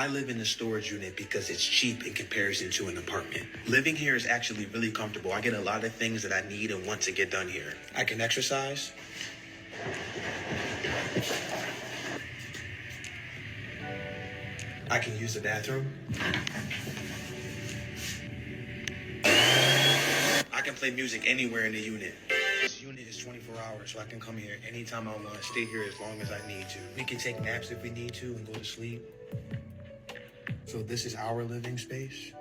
I live in a storage unit because it's cheap in comparison to an apartment. Living here is actually really comfortable. I get a lot of things that I need and want to get done here. I can exercise. I can use the bathroom. I can play music anywhere in the unit. This unit is 24 hours, so I can come here anytime I want, stay here as long as I need to. We can take naps if we need to and go to sleep. So this is our living space.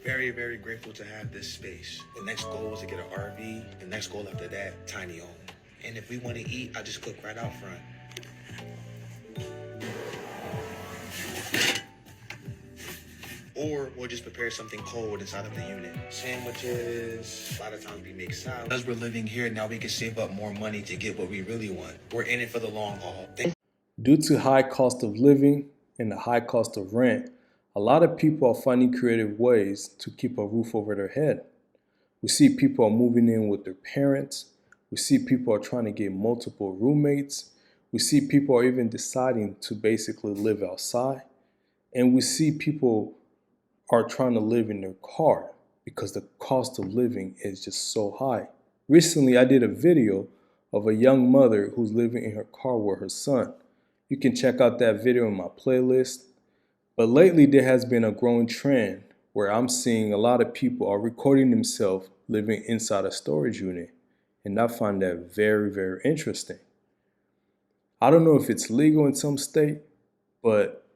Very, very grateful to have this space. The next goal is to get an RV. The next goal after that, tiny home. And if we want to eat, I just cook right out front. Or we'll just prepare something cold inside of the unit. Sandwiches, a lot of times we make salad. Because we're living here, now we can save up more money to get what we really want. We're in it for the long haul. Due to high cost of living and the high cost of rent, a lot of people are finding creative ways to keep a roof over their head. We see people are moving in with their parents. We see people are trying to get multiple roommates. We see people are even deciding to basically live outside. And we see people are trying to live in their car because the cost of living is just so high. Recently, I did a video of a young mother who's living in her car with her son. You can check out that video in my playlist. But lately, there has been a growing trend where I'm seeing a lot of people are recording themselves living inside a storage unit. And I find that very, very interesting. I don't know if it's legal in some state, but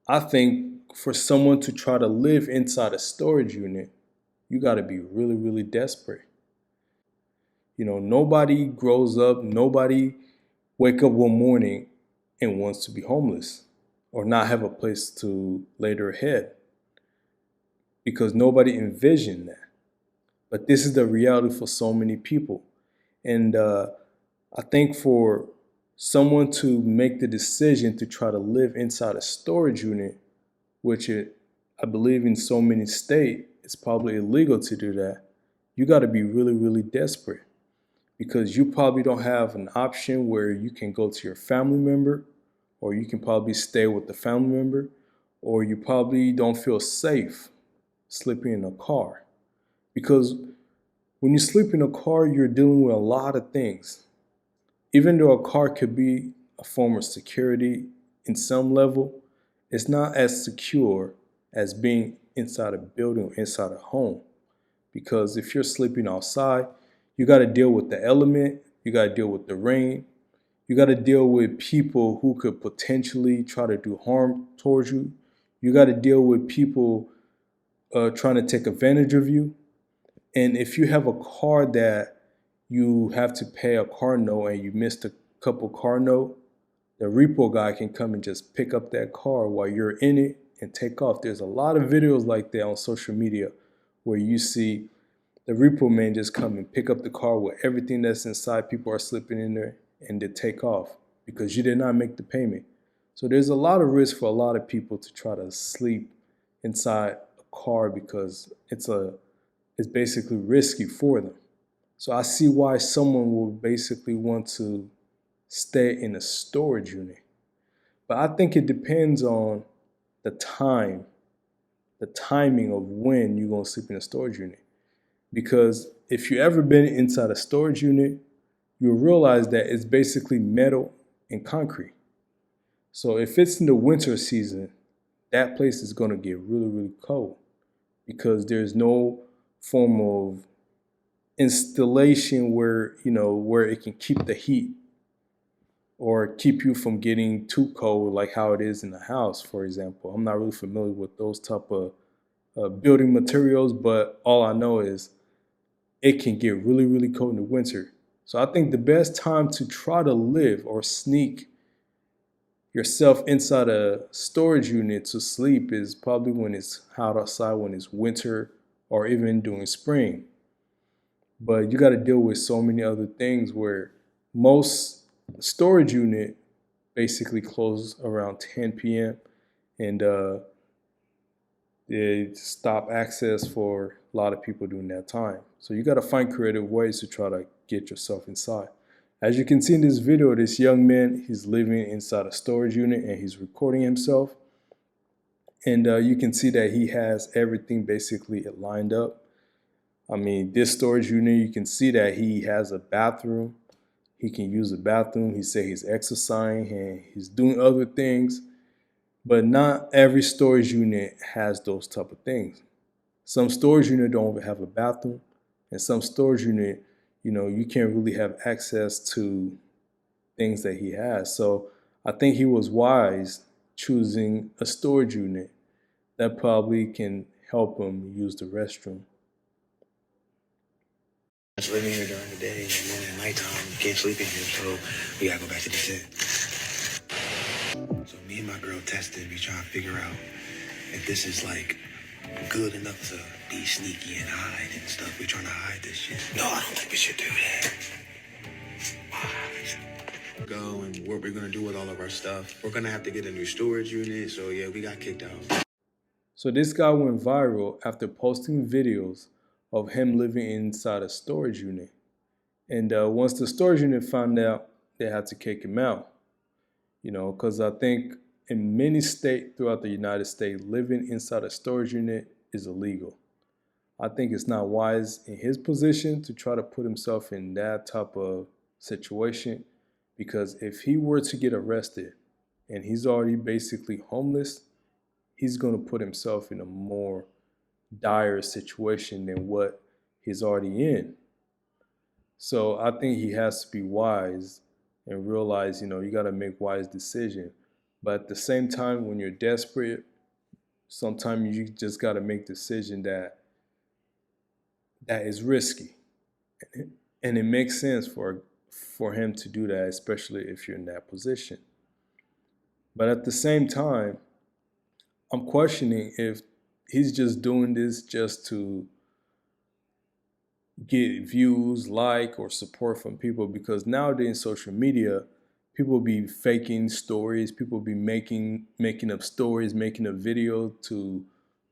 I think for someone to try to live inside a storage unit, you got to be really, really desperate. You know, nobody grows up, nobody wake up one morning and wants to be homeless or not have a place to lay their head because nobody envisioned that. But this is the reality for so many people. And I think for someone to make the decision to try to live inside a storage unit, which I believe in so many states, it's probably illegal to do that. You got to be really, really desperate because you probably don't have an option where you can go to your family member, or you can probably stay with the family member, or you probably don't feel safe sleeping in a car. Because when you sleep in a car, you're dealing with a lot of things. Even though a car could be a form of security in some level, it's not as secure as being inside a building or inside a home. Because if you're sleeping outside, you got to deal with the element, you got to deal with the rain, you got to deal with people who could potentially try to do harm towards you. You got to deal with people trying to take advantage of you. And if you have a car that you have to pay a car note and you missed a couple car note, the repo guy can come and just pick up that car while you're in it and take off. There's a lot of videos like that on social media where you see the repo man just come and pick up the car with everything that's inside. People are slipping in there and they take off because you did not make the payment. So there's a lot of risk for a lot of people to try to sleep inside a car because it's basically risky for them. So I see why someone will basically want to stay in a storage unit. But I think it depends on the timing of when you're going to sleep in a storage unit. Because if you've ever been inside a storage unit, you'll realize that it's basically metal and concrete. So if it's in the winter season, that place is going to get really, really cold because there's no form of installation where it can keep the heat or keep you from getting too cold like how it is in the house, for example. I'm not really familiar with those type of building materials, but all I know is it can get really, really cold in the winter. So I think the best time to try to live or sneak yourself inside a storage unit to sleep is probably when it's hot outside, when it's winter, or even during spring. But you got to deal with so many other things where most storage unit basically close around 10 p.m. and they stop access for a lot of people during that time. So you got to find creative ways to try to get yourself inside. As you can see in this video, this young man, he's living inside a storage unit and he's recording himself. And you can see that he has everything basically lined up. I mean, this storage unit, you can see that he has a bathroom. He can use the bathroom. He said he's exercising and he's doing other things. But not every storage unit has those type of things. Some storage unit don't have a bathroom, and some storage unit, you can't really have access to things that he has. So I think he was wise choosing a storage unit that probably can help him use the restroom. Just living here during the day, and then at nighttime, you can't sleep in here, so we gotta go back to the tent. So me and my girl tested, we trying to figure out if this is like good enough to be sneaky and hide and stuff. We're trying to hide this shit. No, I don't think we should do that. Why? Go and what we're gonna do with all of our stuff. We're gonna have to get a new storage unit, so yeah, we got kicked out. So this guy went viral after posting videos of him living inside a storage unit. And once the storage unit found out, they had to kick him out. Because I think in many states throughout the United States, living inside a storage unit is illegal. I think it's not wise in his position to try to put himself in that type of situation, because if he were to get arrested and he's already basically homeless, he's going to put himself in a more dire situation than what he's already in. So I think he has to be wise and realize, you got to make wise decisions. But at the same time, when you're desperate, sometimes you just got to make decision that is risky. And it makes sense for him to do that, especially if you're in that position. But at the same time, I'm questioning if he's just doing this just to get views, like, or support from people, because nowadays in social media, people be faking stories, people be making up stories, making a video to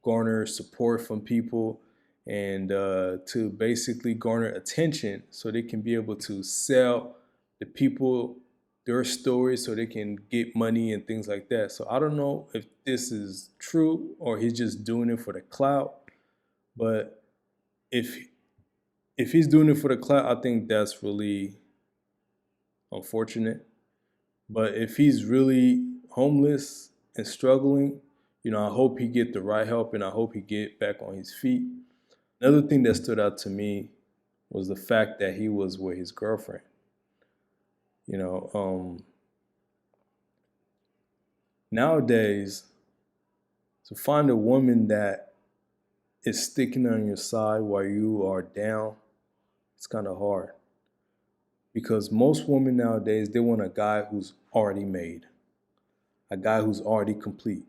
garner support from people and to basically garner attention so they can be able to sell the people their stories so they can get money and things like that. So I don't know if this is true or he's just doing it for the clout, but if he's doing it for the clout, I think that's really unfortunate. But if he's really homeless and struggling, I hope he get the right help and I hope he get back on his feet. Another thing that stood out to me was the fact that he was with his girlfriend. Nowadays, to find a woman that is sticking on your side while you are down, it's kind of hard. Because most women nowadays, they want a guy who's already made, a guy who's already complete.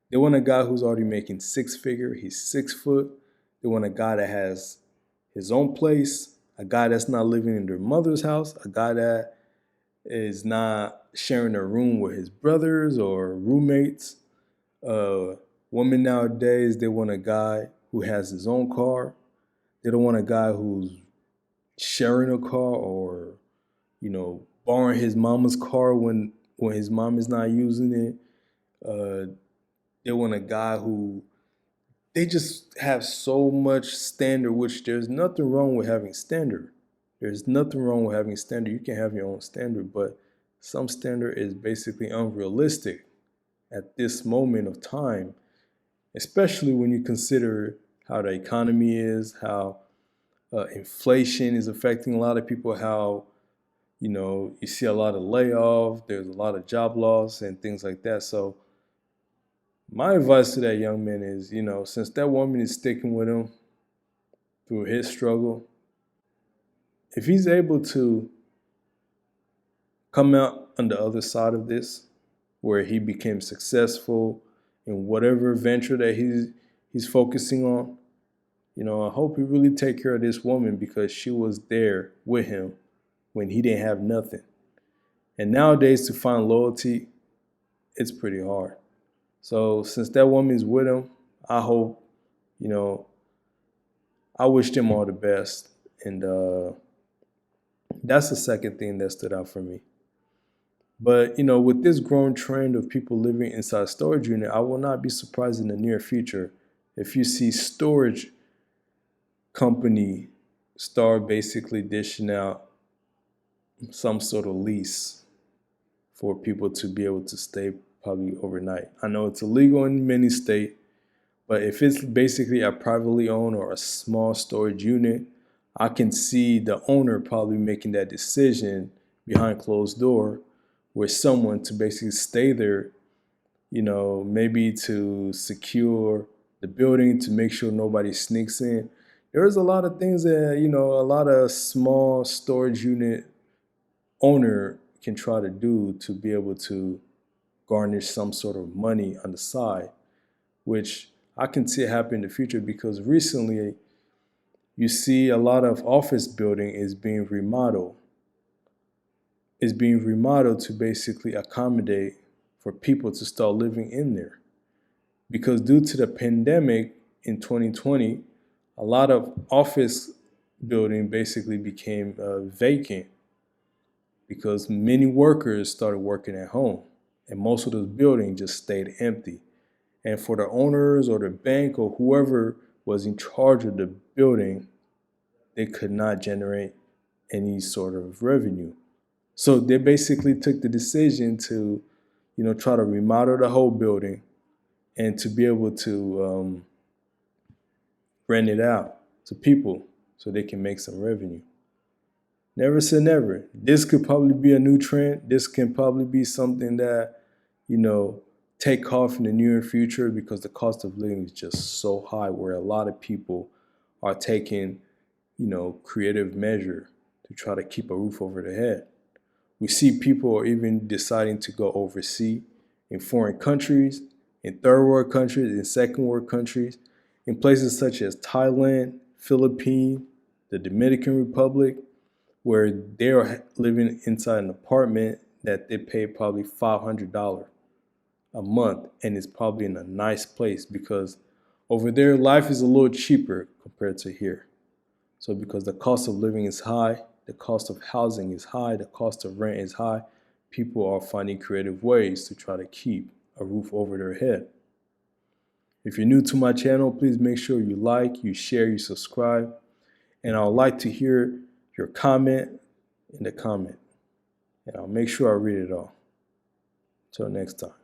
They want a guy who's already making 6-figure, he's 6 foot. They want a guy that has his own place, a guy that's not living in their mother's house, a guy that is not sharing a room with his brothers or roommates. Women nowadays, they want a guy who has his own car. They don't want a guy who's sharing a car or, borrowing his mama's car when his mom is not using it. They want a guy who, they just have so much standard, which there's nothing wrong with having standard. There's nothing wrong with having standard. You can have your own standard, but some standard is basically unrealistic at this moment of time, especially when you consider how the economy is, how inflation is affecting a lot of people, how, you see a lot of layoff, there's a lot of job loss and things like that. So my advice to that young man is, since that woman is sticking with him through his struggle, if he's able to come out on the other side of this, where he became successful in whatever venture that he's focusing on, I hope he really take care of this woman, because she was there with him when he didn't have nothing. And nowadays, to find loyalty, it's pretty hard. So since that woman's with him, I hope, I wish them all the best. And That's the second thing that stood out for me. But, with this growing trend of people living inside a storage unit, I will not be surprised in the near future if you see storage company start basically dishing out some sort of lease for people to be able to stay probably overnight. I know it's illegal in many states, but if it's basically a privately owned or a small storage unit, I can see the owner probably making that decision behind closed door with someone to basically stay there, maybe to secure the building, to make sure nobody sneaks in. There's a lot of things that, a lot of small storage unit owner can try to do to be able to garnish some sort of money on the side, which I can see it happen in the future because recently you see a lot of office building is being remodeled. Is being remodeled to basically accommodate for people to start living in there. Because due to the pandemic in 2020, a lot of office building basically became vacant because many workers started working at home and most of those buildings just stayed empty. And for the owners or the bank or whoever was in charge of the building, they could not generate any sort of revenue. So they basically took the decision to, try to remodel the whole building and to be able to rent it out to people so they can make some revenue. Never say never. This could probably be a new trend. This can probably be something that, take off in the near future because the cost of living is just so high where a lot of people are taking, creative measure to try to keep a roof over their head. We see people are even deciding to go overseas in foreign countries, in third world countries, in second world countries, in places such as Thailand, Philippines, the Dominican Republic, where they are living inside an apartment that they pay probably $500 a month, and it's probably in a nice place because over there life is a little cheaper compared to here. So because the cost of living is high, the cost of housing is high, the cost of rent is high, people are finding creative ways to try to keep a roof over their head. If you're new to my channel, please make sure you like, you share, you subscribe, and I'd like to hear your comment in the comment, and I'll make sure I read it all. Till next time.